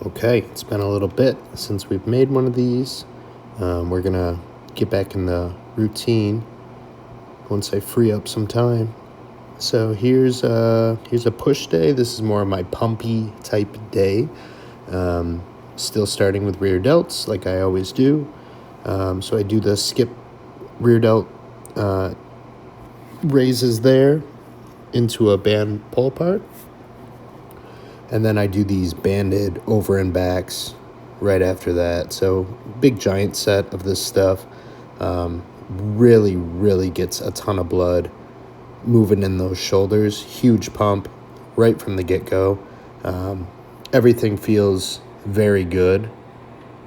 Okay, it's been a little bit since we've made one of these. We're gonna get back in the routine once I free up some time. So here's a push day. This is more of my pumpy type day. Still starting with rear delts like I always do. So I do the skip rear delt raises there into a band pull apart. And then I do these banded over and backs right after that. So big giant set of this stuff. Really gets a ton of blood moving in those shoulders. Huge pump right from the get-go. Everything feels very good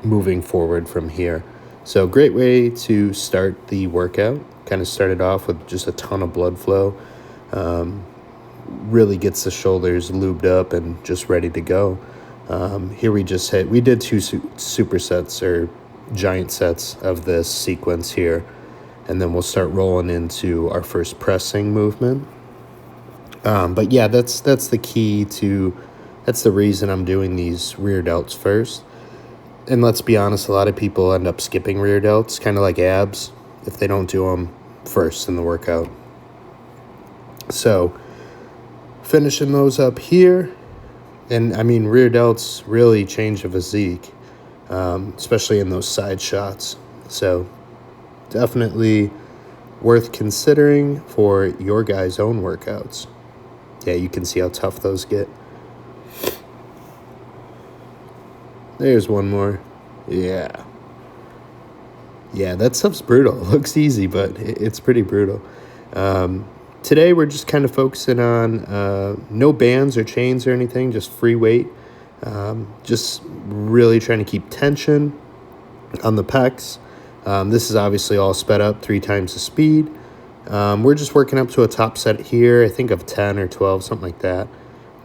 moving forward from here. So great way to start the workout. Kind of started off with just a ton of blood flow. Really gets the shoulders lubed up and just ready to go. Here we did two supersets or giant sets of this sequence here, and then we'll start rolling into our first pressing movement. But yeah, that's the key that's the reason I'm doing these rear delts first. And let's be honest, a lot of people end up skipping rear delts, kind of like abs, if they don't do them first in the workout. So finishing those up here, and I mean, rear delts really change the physique, especially in those side shots. So definitely worth considering for your guys' own workouts. Yeah, you can see how tough those get. There's one more. Yeah, that stuff's brutal. It looks easy, but it's pretty brutal. Today we're just kind of focusing on no bands or chains or anything, just free weight. Just really trying to keep tension on the pecs. This is obviously all sped up 3 times the speed. We're just working up to a top set here, I think of 10 or 12, something like that.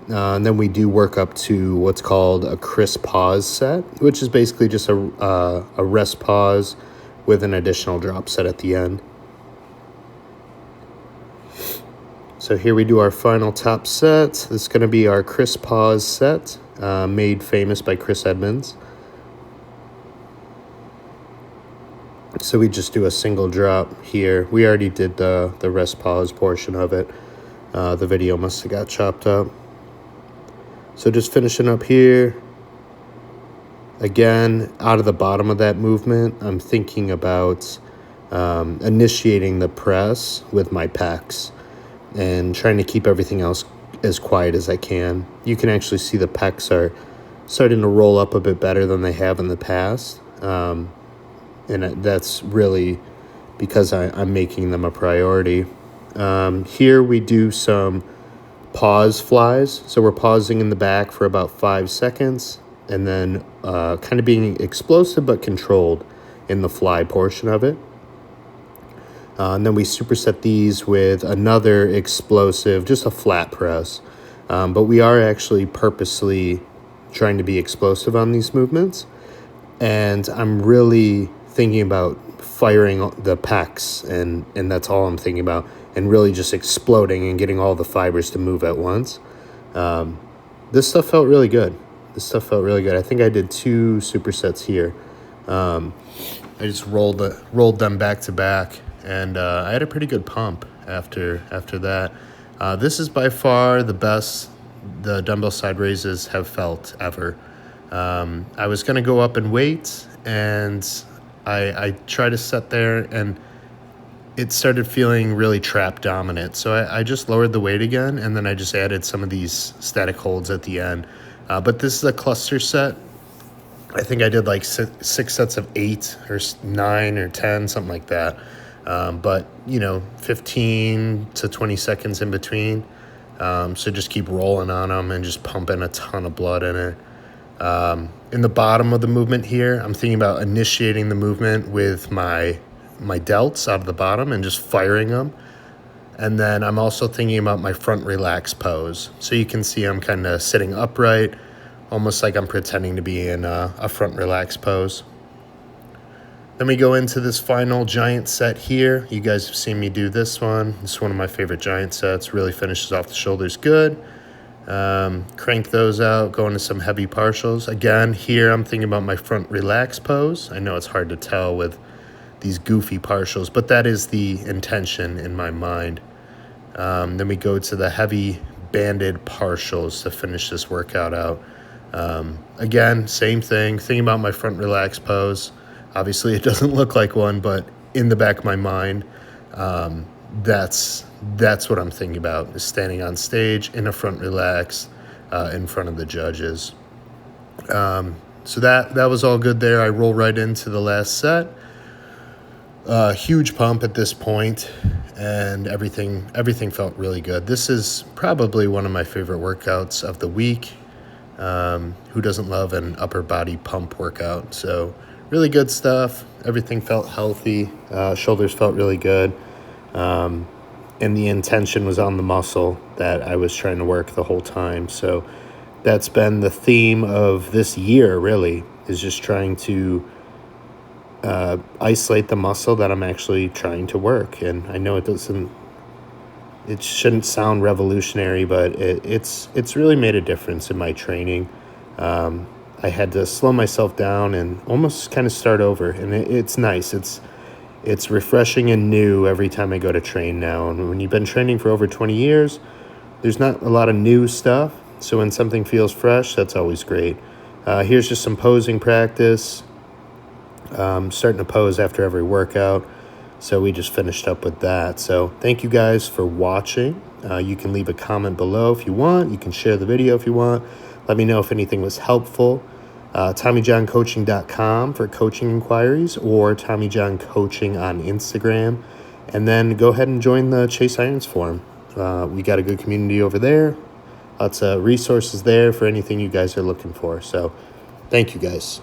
And then we do work up to what's called a crisp pause set, which is basically just a rest pause with an additional drop set at the end. So here we do our final top set. This is going to be our crisp pause set, made famous by Chris Edmonds. So we just do a single drop here. We already did the rest pause portion of it. The video must have got chopped up. So just finishing up here. Again, out of the bottom of that movement, I'm thinking about initiating the press with my pecs and trying to keep everything else as quiet as I can. You can actually see the pecs are starting to roll up a bit better than they have in the past. And that's really because I'm making them a priority. Here we do some pause flies. So we're pausing in the back for about 5 seconds and then kind of being explosive but controlled in the fly portion of it. And then we superset these with another explosive, just a flat press. But we are actually purposely trying to be explosive on these movements. And I'm really thinking about firing the pecs, and that's all I'm thinking about, and really just exploding and getting all the fibers to move at once. This stuff felt really good. I think I did 2 supersets here. I just rolled them back to back, and I had a pretty good pump after that. This is by far the best the dumbbell side raises have felt ever. I was going to go up in weight, and I tried to set there, and it started feeling really trap dominant. So I just lowered the weight again, and then I just added some of these static holds at the end. But this is a cluster set. I think I did like 6 sets of 8 or 9 or 10, something like that. But, 15 to 20 seconds in between. So just keep rolling on them and just pumping a ton of blood in it. In the bottom of the movement here, I'm thinking about initiating the movement with my delts out of the bottom and just firing them. And then I'm also thinking about my front relax pose. So you can see I'm kind of sitting upright, almost like I'm pretending to be in a front relax pose. Then we go into this final giant set here. You guys have seen me do this one. It's one of my favorite giant sets. Really finishes off the shoulders good. Crank those out, go into some heavy partials. Again, here I'm thinking about my front relax pose. I know it's hard to tell with these goofy partials, but that is the intention in my mind. Then we go to the heavy banded partials to finish this workout out. Again, same thing, thinking about my front relax pose. Obviously, it doesn't look like one, but in the back of my mind, that's what I'm thinking about, is standing on stage in a front relax in front of the judges. So that was all good there. I roll right into the last set. Huge pump at this point, and everything felt really good. This is probably one of my favorite workouts of the week. Who doesn't love an upper body pump workout? So really good stuff. Everything felt healthy. Shoulders felt really good. And the intention was on the muscle that I was trying to work the whole time. So that's been the theme of this year, really, is just trying to isolate the muscle that I'm actually trying to work. And I know it shouldn't sound revolutionary, but it's really made a difference in my training. I had to slow myself down and almost kind of start over, and it's nice. It's refreshing and new every time I go to train now. And when you've been training for over 20 years, there's not a lot of new stuff. So when something feels fresh, that's always great. Here's just some posing practice. Starting to pose after every workout. So we just finished up with that. So thank you guys for watching. You can leave a comment below if you want. You can share the video if you want. Let me know if anything was helpful. TommyJohnCoaching.com for coaching inquiries, or Tommy John Coaching on Instagram. And then go ahead and join the Chase Irons Forum. We got a good community over there. Lots of resources there for anything you guys are looking for. So thank you guys.